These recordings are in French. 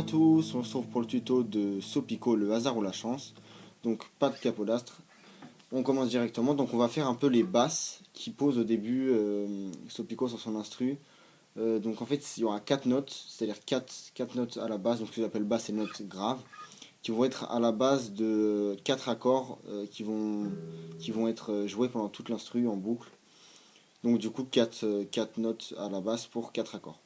tous, on se retrouve pour le tuto de Sopico, le hasard ou la chance. Donc pas de capodastre. On commence directement, donc on va faire un peu les basses qui posent au début Sopico sur son instru. Donc en fait il y aura 4 notes, c'est-à-dire 4 notes à la base, donc ce que j'appelle basses et notes graves, qui vont être à la base de 4 accords qui vont être joués pendant toute l'instru en boucle. Donc du coup 4 notes à la basse pour 4 accords.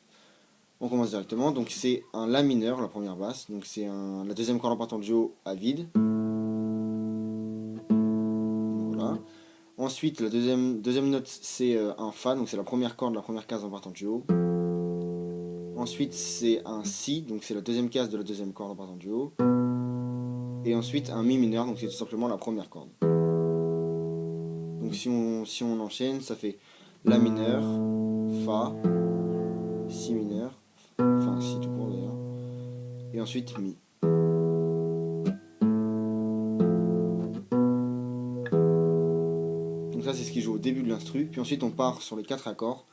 On commence directement, donc c'est un La mineur, la première basse, donc c'est la deuxième corde en partant du haut à vide. Voilà. Ensuite, la deuxième note c'est un Fa, donc c'est la première corde, la première case en partant du haut. Ensuite c'est un Si, donc c'est la deuxième case de la deuxième corde en partant du haut. Et ensuite un Mi mineur, donc c'est tout simplement la première corde. Donc si on enchaîne, ça fait La mineur, Fa, Si mineur, enfin Si tout court d'ailleurs, et ensuite Mi. Donc ça c'est ce qui joue au début de l'instru, puis ensuite on part sur les 4 accords.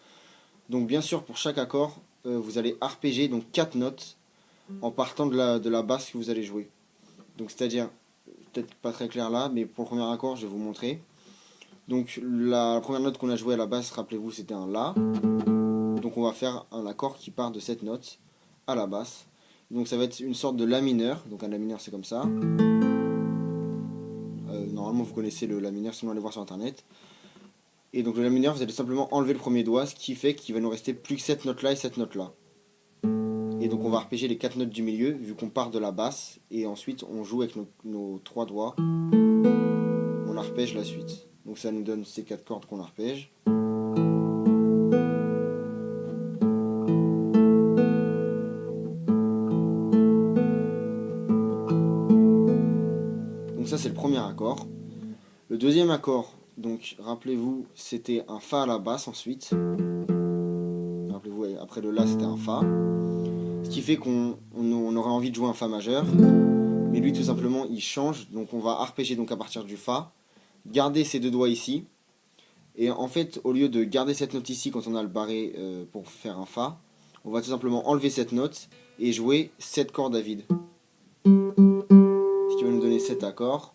Donc bien sûr pour chaque accord, vous allez arpéger donc 4 notes en partant de la basse que vous allez jouer. Donc c'est-à-dire, peut-être pas très clair là, mais pour le premier accord je vais vous montrer. Donc la première note qu'on a jouée à la basse, rappelez-vous, c'était un La. Donc on va faire un accord qui part de cette note à la basse. Donc ça va être une sorte de La mineur, donc un La mineur c'est comme ça. Normalement vous connaissez le La mineur, sinon allez voir sur internet. Et donc le La mineur, vous allez simplement enlever le premier doigt, ce qui fait qu'il va nous rester plus que cette note là et cette note là. Et donc on va arpéger les 4 notes du milieu, vu qu'on part de la basse, et ensuite on joue avec nos 3 doigts, on arpège la suite. Donc ça nous donne ces 4 cordes qu'on arpège. Donc ça c'est le premier accord. Le deuxième accord, donc rappelez-vous, c'était un Fa à la basse ensuite. Rappelez-vous, après le La c'était un Fa. Ce qui fait qu'on aurait envie de jouer un Fa majeur. Mais lui tout simplement il change, donc on va arpéger donc à partir du Fa, garder ces deux doigts ici, et en fait au lieu de garder cette note ici quand on a le barré pour faire un Fa, on va tout simplement enlever cette note et jouer cette corde à vide. Ce qui va nous donner cet accord.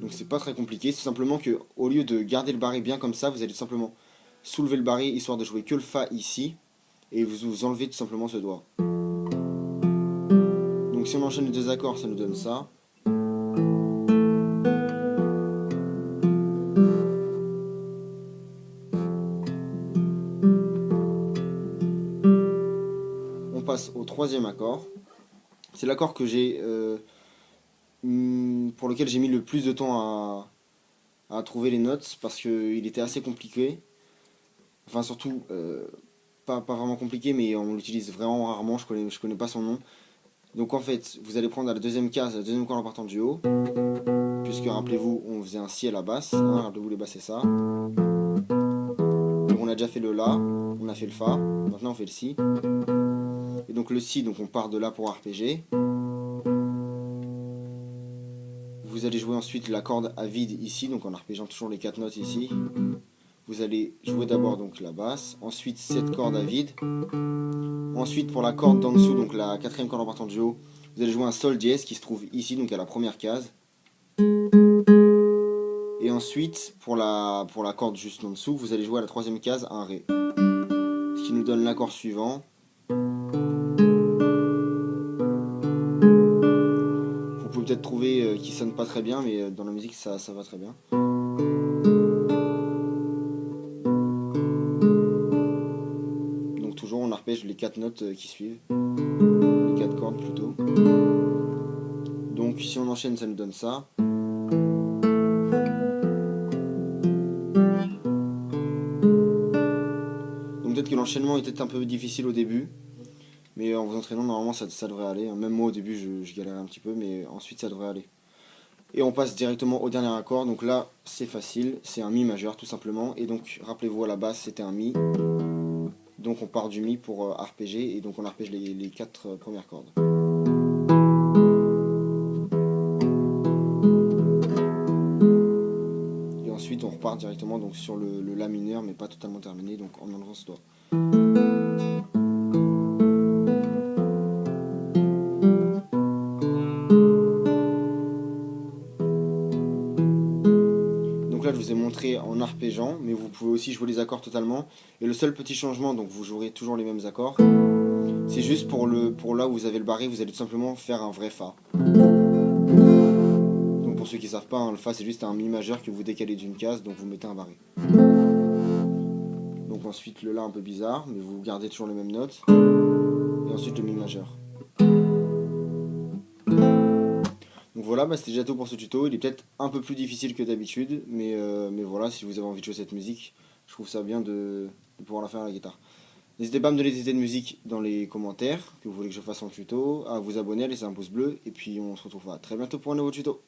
Donc c'est pas très compliqué, c'est simplement que au lieu de garder le barré bien comme ça, vous allez tout simplement soulever le barré histoire de jouer que le Fa ici, et vous enlevez tout simplement ce doigt. Donc si on enchaîne les deux accords, ça nous donne ça. On passe au troisième accord. C'est l'accord que pour lequel j'ai mis le plus de temps à trouver les notes parce qu'il était assez compliqué. Enfin surtout, pas vraiment compliqué, mais on l'utilise vraiment rarement, je connais pas son nom. Donc en fait, vous allez prendre à la deuxième case, la deuxième corde en partant du haut, puisque rappelez-vous, on faisait un Si à la basse, hein, rappelez-vous les basses c'est ça. Donc on a déjà fait le La, on a fait le Fa, maintenant on fait le Si. Et donc le Si, donc on part de là pour arpéger. Vous allez jouer ensuite la corde à vide ici, donc en arpégeant toujours les 4 notes ici. Vous allez jouer d'abord donc la basse, ensuite cette corde à vide. Ensuite pour la corde d'en dessous, donc la quatrième corde en partant du haut, vous allez jouer un Sol dièse qui se trouve ici, donc à la première case. Et ensuite pour la corde juste en dessous, vous allez jouer à la troisième case un Ré. Ce qui nous donne l'accord suivant. Vous pouvez peut-être trouver qu'il sonne pas très bien, mais dans la musique ça va très bien. Donc toujours on arpège les 4 notes qui suivent, les 4 cordes plutôt. Donc si on enchaîne ça nous donne ça. Donc peut-être que l'enchaînement était un peu difficile au début, mais en vous entraînant normalement ça devrait aller. Même moi au début je galérais un petit peu, mais ensuite ça devrait aller. Et on passe directement au dernier accord, donc là c'est facile, c'est un Mi majeur tout simplement, et donc rappelez-vous à la basse c'était un Mi, donc on part du Mi pour arpéger, et donc on arpège les 4 premières cordes. repart directement donc sur le La mineur, mais pas totalement terminé, donc en enlevant ce doigt. Donc là je vous ai montré en arpégeant, mais vous pouvez aussi jouer les accords totalement. Et le seul petit changement, donc vous jouerez toujours les mêmes accords, c'est juste pour là où vous avez le barré, vous allez tout simplement faire un vrai Fa. Donc pour ceux qui ne savent pas, hein, le Fa c'est juste un Mi majeur que vous décalez d'une case, donc vous mettez un barré. Donc ensuite le La un peu bizarre, mais vous gardez toujours les mêmes notes. Et ensuite le Mi majeur. Donc voilà, c'était déjà tout pour ce tuto. Il est peut-être un peu plus difficile que d'habitude, mais voilà, si vous avez envie de jouer cette musique, je trouve ça bien de pouvoir la faire à la guitare. N'hésitez pas à me donner des idées de musique dans les commentaires, que vous voulez que je fasse en tuto, à vous abonner, à laisser un pouce bleu, et puis on se retrouve très bientôt pour un nouveau tuto.